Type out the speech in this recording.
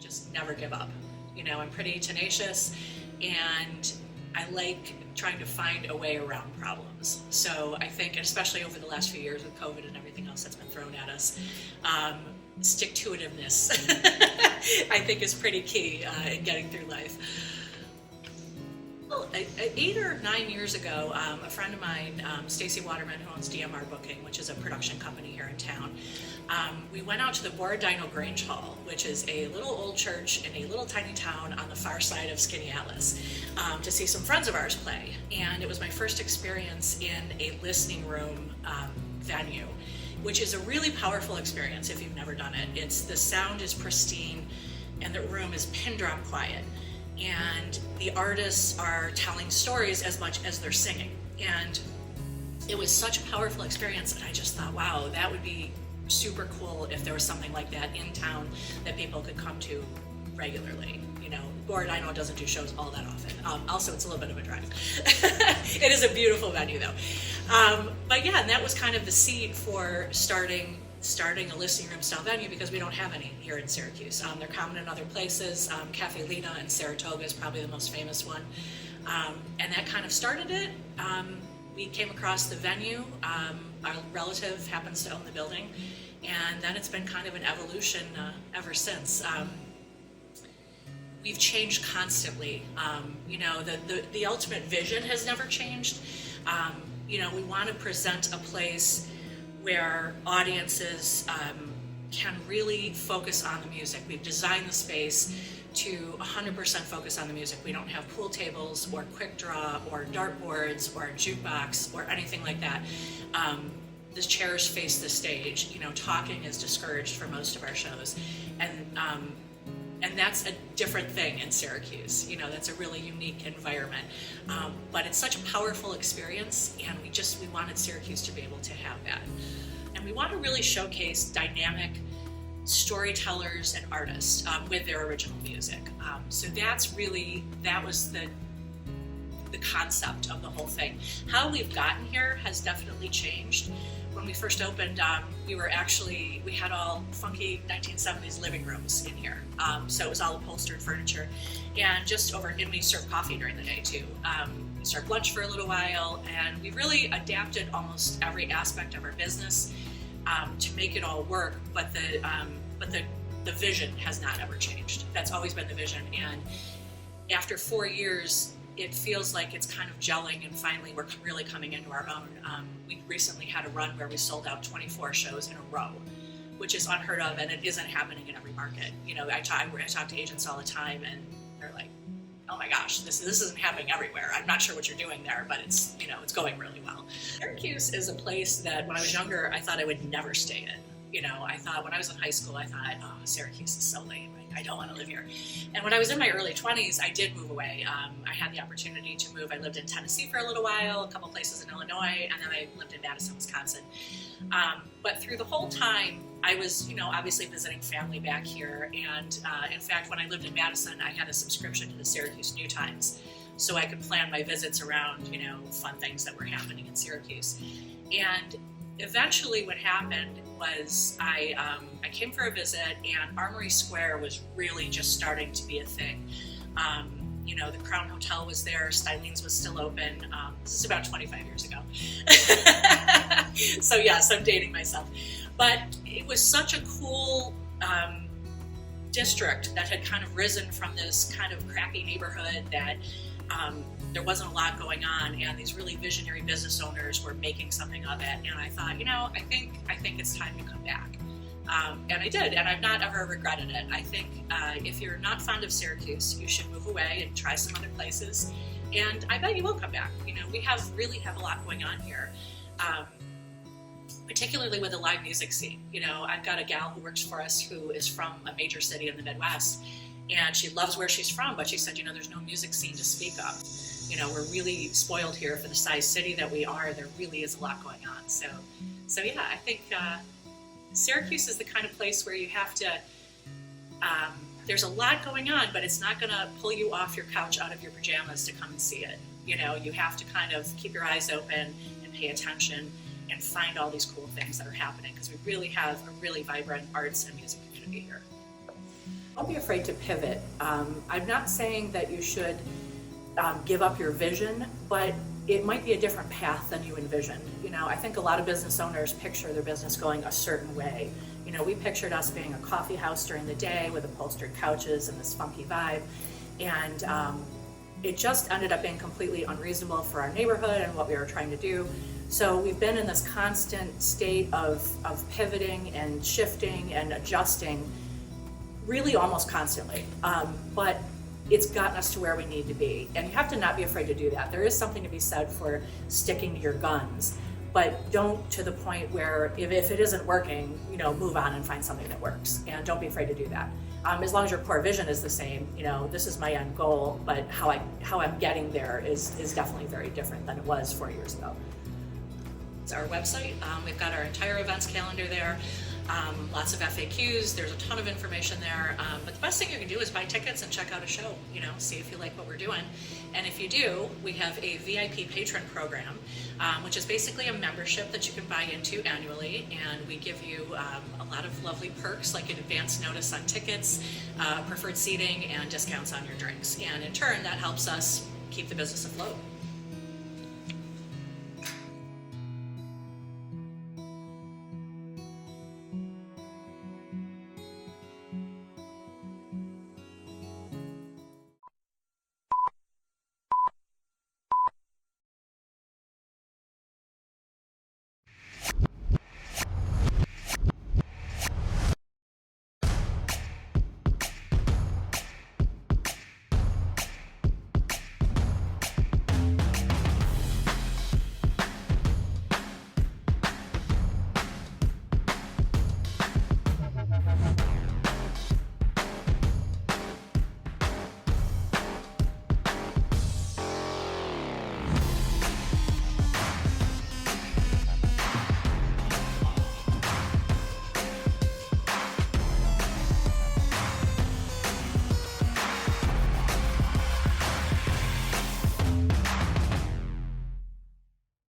just never give up. I'm pretty tenacious, and I like trying to find a way around problems. So I think, especially over the last few years with COVID and everything else that's been thrown at us, stick-to-itiveness I think is pretty key in getting through life. Well, 8 or 9 years ago, a friend of mine, Stacy Waterman, who owns DMR Booking, which is a production company here in town, we went out to the Borodino Grange Hall, which is a little old church in a little tiny town on the far side of Skaneateles, to see some friends of ours play. And it was my first experience in a listening room venue, which is a really powerful experience if you've never done it. The sound is pristine, and the room is pin drop quiet. And the artists are telling stories as much as they're singing. And it was such a powerful experience, and I just thought, wow, that would be super cool if there was something like that in town that people could come to regularly. Borodino doesn't do shows all that often. Also, it's a little bit of a drive. It is a beautiful venue, though. But yeah, and that was kind of the seed for starting a listening room style venue, because we don't have any here in Syracuse. They're common in other places. Cafe Lena in Saratoga is probably the most famous one. And that kind of started it. We came across the venue. Our relative happens to own the building. And then it's been kind of an evolution ever since. We've changed constantly. The ultimate vision has never changed. We want to present a place where audiences can really focus on the music. We've designed the space to 100% focus on the music. We don't have pool tables or quick draw or dartboards or a jukebox or anything like that. The chairs face the stage. Talking is discouraged for most of our shows, and that's a different thing in Syracuse. That's a really unique environment. But it's such a powerful experience, and we wanted Syracuse to be able to have that. And we want to really showcase dynamic storytellers and artists with their original music. So that was the concept of the whole thing. How we've gotten here has definitely changed. When we first opened, we had all funky 1970s living rooms in here. So it was all upholstered furniture, and and we served coffee during the day too. We served lunch for a little while, and we really adapted almost every aspect of our business to make it all work. But the vision has not ever changed. That's always been the vision. And after 4 years, it feels like it's kind of gelling, and finally we're really coming into our own. We recently had a run where we sold out 24 shows in a row, which is unheard of, and it isn't happening in every market. I talk to agents all the time, and they're like, oh my gosh, this isn't happening everywhere. I'm not sure what you're doing there, but it's going really well. Syracuse is a place that when I was younger, I thought I would never stay in. I thought when I was in high school, I thought, oh, Syracuse is so lame. I don't want to live here. And when I was in my early 20s, I did move away. I had the opportunity to move. I lived in Tennessee for a little while, a couple places in Illinois, and then I lived in Madison, Wisconsin. But through the whole time, I was, obviously visiting family back here. And in fact, when I lived in Madison, I had a subscription to the Syracuse New Times, so I could plan my visits around, fun things that were happening in Syracuse. And eventually what happened was I came for a visit, and Armory Square was really just starting to be a thing. The Crown Hotel was there, Stylene's was still open. This is about 25 years ago. So yes, I'm dating myself. But it was such a cool district that had kind of risen from this kind of crappy neighborhood that there wasn't a lot going on, and these really visionary business owners were making something of it. And I thought, I think it's time to come back. And I did, and I've not ever regretted it. I think if you're not fond of Syracuse, you should move away and try some other places. And I bet you will come back. We really have a lot going on here, particularly with the live music scene. I've got a gal who works for us who is from a major city in the Midwest, and she loves where she's from, but she said, there's no music scene to speak of. We're really spoiled here for the size city that we are. There really is a lot going on. So yeah, I think Syracuse is the kind of place where you have to, there's a lot going on, but it's not going to pull you off your couch out of your pajamas to come and see it. You have to kind of keep your eyes open and pay attention and find all these cool things that are happening, because we really have a really vibrant arts and music community here. Don't be afraid to pivot. I'm not saying that you should give up your vision, but it might be a different path than you envisioned. You know, I think a lot of business owners picture their business going a certain way. You know, we pictured us being a coffee house during the day with upholstered couches and this funky vibe, and it just ended up being completely unreasonable for our neighborhood and what we were trying to do. So we've been in this constant state of pivoting and shifting and adjusting really almost constantly. But it's gotten us to where we need to be. And you have to not be afraid to do that. There is something to be said for sticking to your guns, but don't to the point where if it isn't working, you know, move on and find something that works. And don't be afraid to do that. As long as your core vision is the same, you know, this is my end goal, but how I'm getting there is definitely very different than it was 4 years ago. It's our website. We've got our entire events calendar there. Lots of FAQs, there's a ton of information there, but the best thing you can do is buy tickets and check out a show, you know, see if you like what we're doing. And if you do, we have a VIP patron program, which is basically a membership that you can buy into annually, and we give you a lot of lovely perks like an advance notice on tickets, preferred seating, and discounts on your drinks. And in turn, that helps us keep the business afloat.